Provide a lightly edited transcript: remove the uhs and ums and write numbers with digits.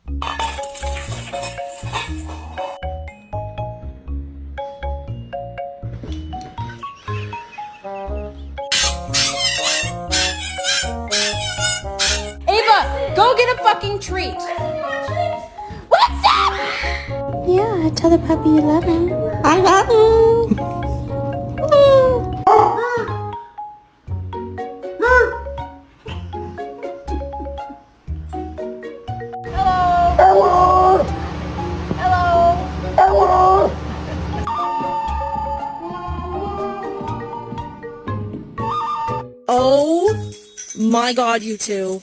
Ava, go get a fucking treat. What's up? Yeah, tell the puppy you love him. I love him. Oh my god, you two.